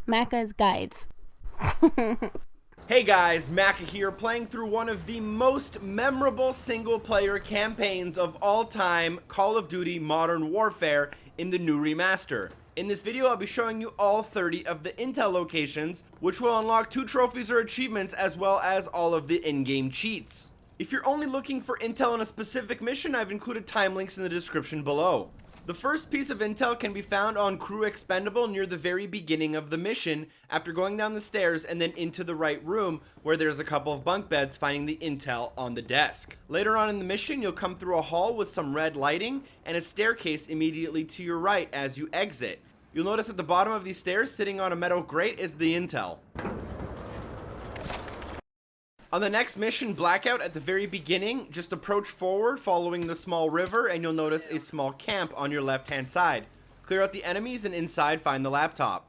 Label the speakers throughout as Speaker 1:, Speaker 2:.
Speaker 1: Macca's Guides.
Speaker 2: Hey guys, Macca here, playing through one of the most memorable single-player campaigns of all time, Call of Duty Modern Warfare in the new remaster. In this video, I'll be showing you all 30 of the intel locations, which will unlock 2 trophies or achievements, as well as all of the in-game cheats. If you're only looking for intel on a specific mission, I've included time links in the description below. The first piece of intel can be found on Crew Expendable near the very beginning of the mission, after going down the stairs and then into the right room where there's a couple of bunk beds, finding the intel on the desk. Later on in the mission, you'll come through a hall with some red lighting and a staircase immediately to your right as you exit. You'll notice at the bottom of these stairs, sitting on a metal grate, is the intel. On the next mission, Blackout, at the very beginning, just approach forward following the small river and you'll notice a small camp on your left hand side. Clear out the enemies and inside find the laptop.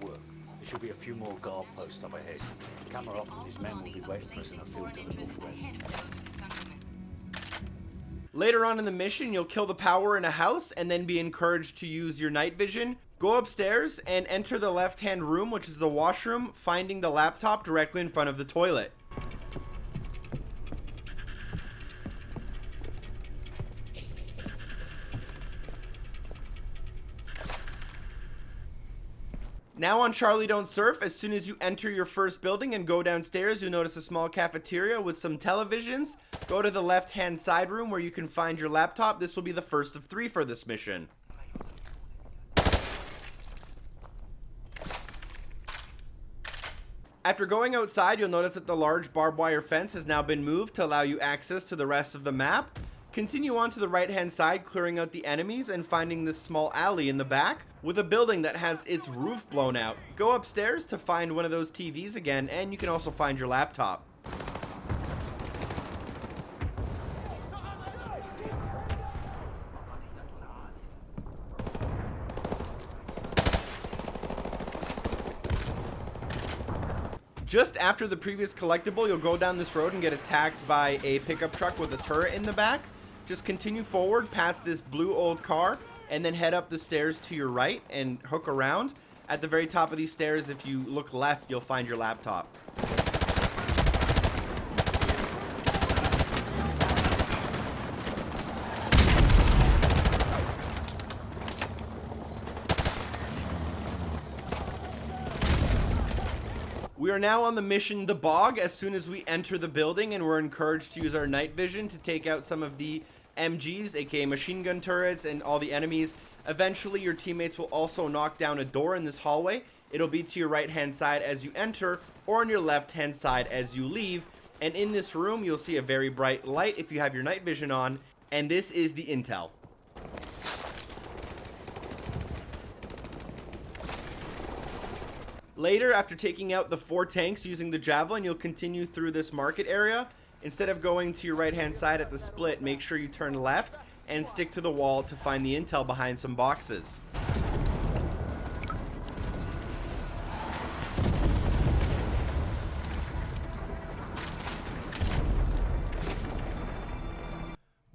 Speaker 3: Work. There should be a few more guard posts up ahead. Kamarov and his men will be waiting for us in a field to the northwest.
Speaker 2: Later on in the mission, you'll kill the power in a house and then be encouraged to use your night vision. Go upstairs and enter the left-hand room, which is the washroom, finding the laptop directly in front of the toilet. Now on Charlie Don't Surf, as soon as you enter your first building and go downstairs, you'll notice a small cafeteria with some televisions. Go to the left-hand side room where you can find your laptop. This will be the first of 3 for this mission. After going outside, you'll notice that the large barbed wire fence has now been moved to allow you access to the rest of the map. Continue on to the right-hand side, clearing out the enemies and finding this small alley in the back with a building that has its roof blown out. Go upstairs to find one of those TVs again, and you can also find your laptop. Just after the previous collectible, you'll go down this road and get attacked by a pickup truck with a turret in the back. Just continue forward past this blue old car and then head up the stairs to your right and hook around. At the very top of these stairs, if you look left, you'll find your laptop. We are now on the mission The Bog as soon as we enter the building, and we're encouraged to use our night vision to take out some of the MGs, aka machine gun turrets, and all the enemies. Eventually, your teammates will also knock down a door in this hallway. It'll be to your right hand side as you enter, or on your left hand side as you leave. And in this room, you'll see a very bright light if you have your night vision on, and this is the intel. Later, after taking out the 4 tanks using the javelin, you'll continue through this market area. Instead of going to your right hand side at the split, make sure you turn left and stick to the wall to find the intel behind some boxes.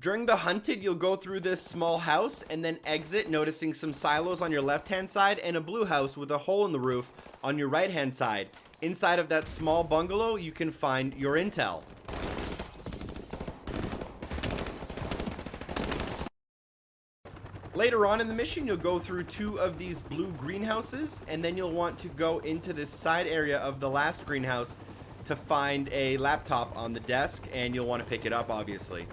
Speaker 2: During the hunted, you'll go through this small house and then exit, noticing some silos on your left-hand side and a blue house with a hole in the roof on your right-hand side. Inside of that small bungalow, you can find your intel. Later on in the mission, you'll go through 2 of these blue greenhouses, and then you'll want to go into this side area of the last greenhouse to find a laptop on the desk, and you'll want to pick it up, obviously.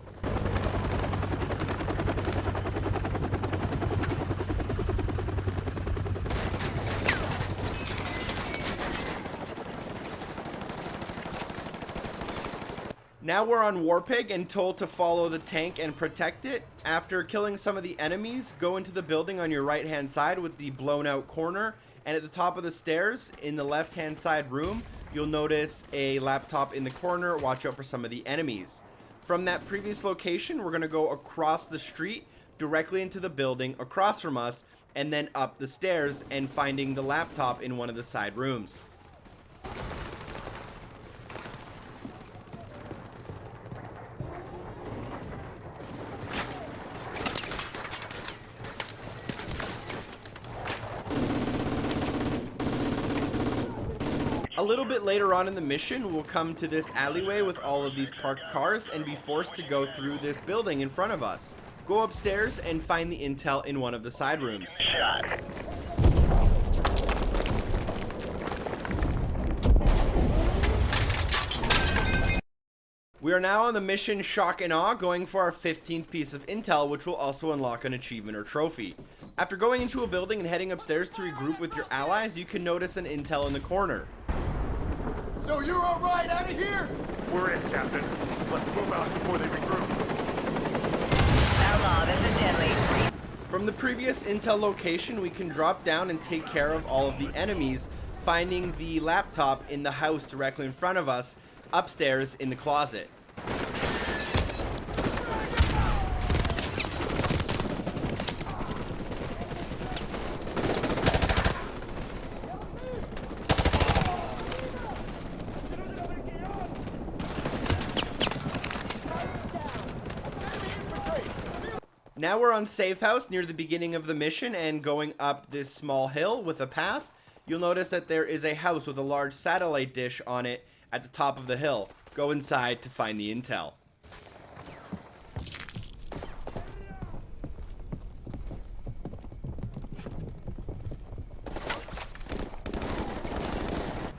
Speaker 2: Now we're on Warpig and told to follow the tank and protect it. After killing some of the enemies, go into the building on your right hand side with the blown out corner, and at the top of the stairs in the left hand side room, you'll notice a laptop in the corner. Watch out for some of the enemies. From that previous location, we're going to go across the street directly into the building across from us, and then up the stairs and finding the laptop in one of the side rooms. A little bit later on in the mission, we'll come to this alleyway with all of these parked cars and be forced to go through this building in front of us. Go upstairs and find the intel in one of the side rooms. We are now on the mission Shock and Awe, going for our 15th piece of intel, which will also unlock an achievement or trophy. After going into a building and heading upstairs to regroup with your allies, you can notice an intel in the corner.
Speaker 1: So you're all right out of here?
Speaker 4: We're in, Captain. Let's move out before they regroup.
Speaker 5: Outlaw, this is Deadly.
Speaker 2: From the previous intel location, we can drop down and take care of all of the enemies, finding the laptop in the house directly in front of us, upstairs in the closet. Now we're on Safehouse near the beginning of the mission and going up this small hill with a path. You'll notice that there is a house with a large satellite dish on it at the top of the hill. Go inside to find the intel.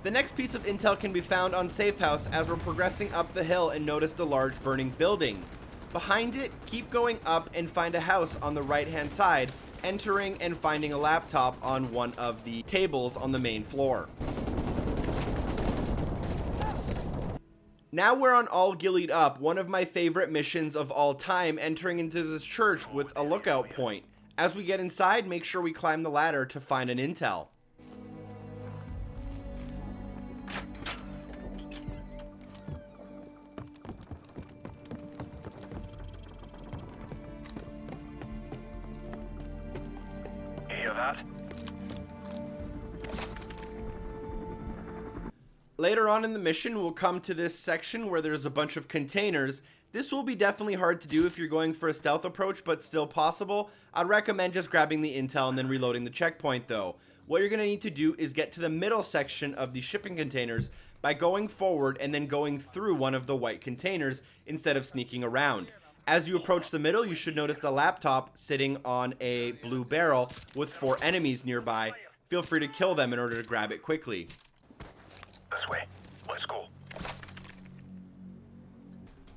Speaker 2: The next piece of intel can be found on Safehouse as we're progressing up the hill and notice the large burning building. Behind it, keep going up and find a house on the right hand side, entering and finding a laptop on one of the tables on the main floor. Now we're on All Ghillied Up, one of my favorite missions of all time, entering into this church with a lookout point. As we get inside, make sure we climb the ladder to find an intel. Later on in the mission, we'll come to this section where there's a bunch of containers. This will be definitely hard to do if you're going for a stealth approach, but still possible. I'd recommend just grabbing the intel and then reloading the checkpoint though. What you're going to need to do is get to the middle section of the shipping containers by going forward and then going through one of the white containers instead of sneaking around. As you approach the middle, you should notice the laptop sitting on a blue barrel with 4 enemies nearby. Feel free to kill them in order to grab it quickly.
Speaker 4: This way. Let's go.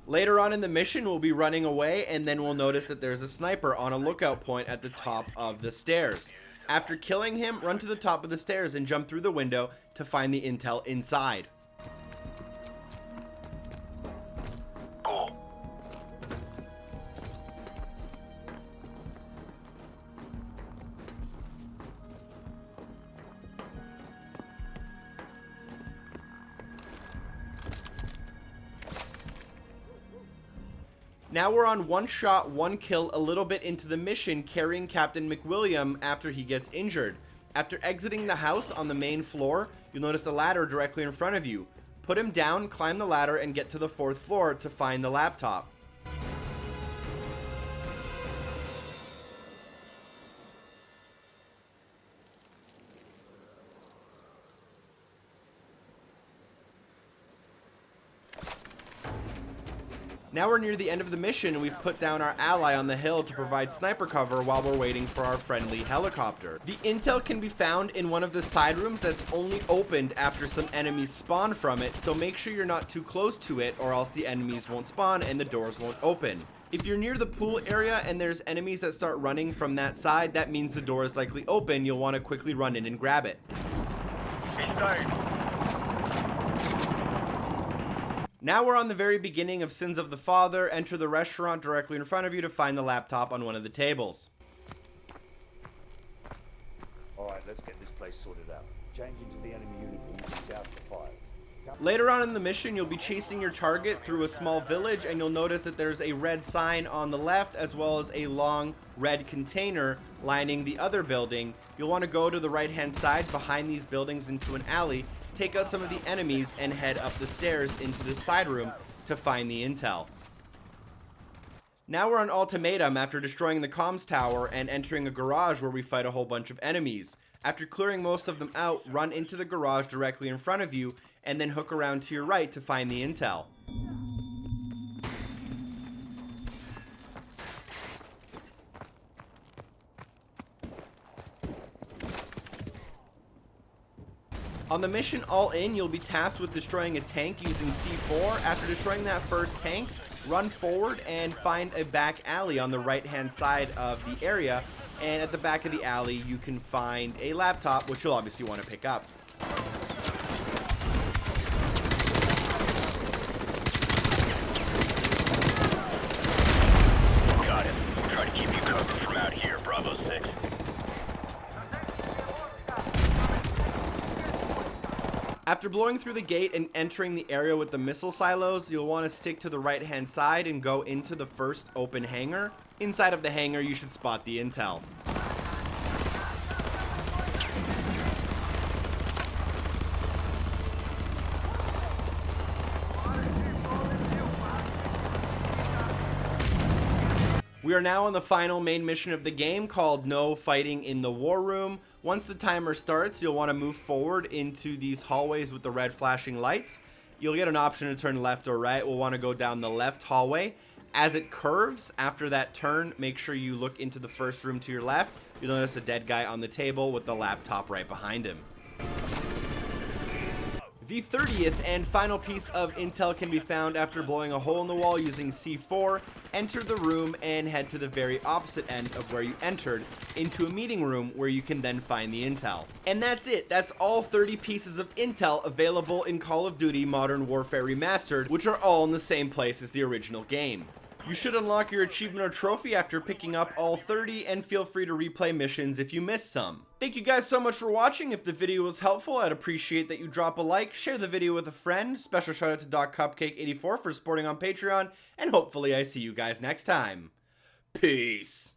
Speaker 2: Later on in the mission, we'll be running away and then we'll notice that there's a sniper on a lookout point at the top of the stairs. After killing him, run to the top of the stairs and jump through the window to find the intel inside.
Speaker 4: Go.
Speaker 2: Now we're on one shot, one kill a little bit into the mission, carrying Captain McWilliam after he gets injured. After exiting the house on the main floor, you'll notice a ladder directly in front of you. Put him down, climb the ladder, and get to the 4th floor to find the laptop. Now we're near the end of the mission and we've put down our ally on the hill to provide sniper cover while we're waiting for our friendly helicopter. The intel can be found in one of the side rooms that's only opened after some enemies spawn from it, so make sure you're not too close to it or else the enemies won't spawn and the doors won't open. If you're near the pool area and there's enemies that start running from that side, that means the door is likely open. You'll want to quickly run in and grab it.
Speaker 4: He's down.
Speaker 2: Now we're on the very beginning of Sins of the Father. Enter the restaurant directly in front of you to find the laptop on one of the tables.
Speaker 3: Alright, let's get this place sorted out. Change into the enemy uniforms and douse the fires.
Speaker 2: Later on in the mission, you'll be chasing your target through a small village, and you'll notice that there's a red sign on the left as well as a long red container lining the other building. You'll want to go to the right hand side behind these buildings into an alley, take out some of the enemies, and head up the stairs into the side room to find the intel. Now we're on Ultimatum after destroying the comms tower and entering a garage where we fight a whole bunch of enemies. After clearing most of them out, run into the garage directly in front of you, and then hook around to your right to find the intel. On the mission All In, you'll be tasked with destroying a tank using C4. After destroying that first tank, run forward and find a back alley on the right-hand side of the area. And at the back of the alley, you can find a laptop, which you'll obviously want to pick up.
Speaker 5: Got it. Try to keep you covered from out here, Bravo 6.
Speaker 2: After blowing through the gate and entering the area with the missile silos, you'll want to stick to the right-hand side and go into the first open hangar. Inside of the hangar, you should spot the intel. We are now on the final main mission of the game called No Fighting in the War Room. Once the timer starts, you'll want to move forward into these hallways with the red flashing lights. You'll get an option to turn left or right. We'll want to go down the left hallway. As it curves, after that turn, make sure you look into the first room to your left. You'll notice a dead guy on the table with the laptop right behind him. The 30th and final piece of intel can be found after blowing a hole in the wall using C4. Enter the room and head to the very opposite end of where you entered, into a meeting room where you can then find the intel. And that's it. That's all 30 pieces of intel available in Call of Duty Modern Warfare Remastered, which are all in the same place as the original game. You should unlock your achievement or trophy after picking up all 30, and feel free to replay missions if you missed some. Thank you guys so much for watching. If the video was helpful, I'd appreciate that you drop a like, share the video with a friend. Special shout out to DocCupcake84 for supporting on Patreon, and hopefully I see you guys next time. Peace.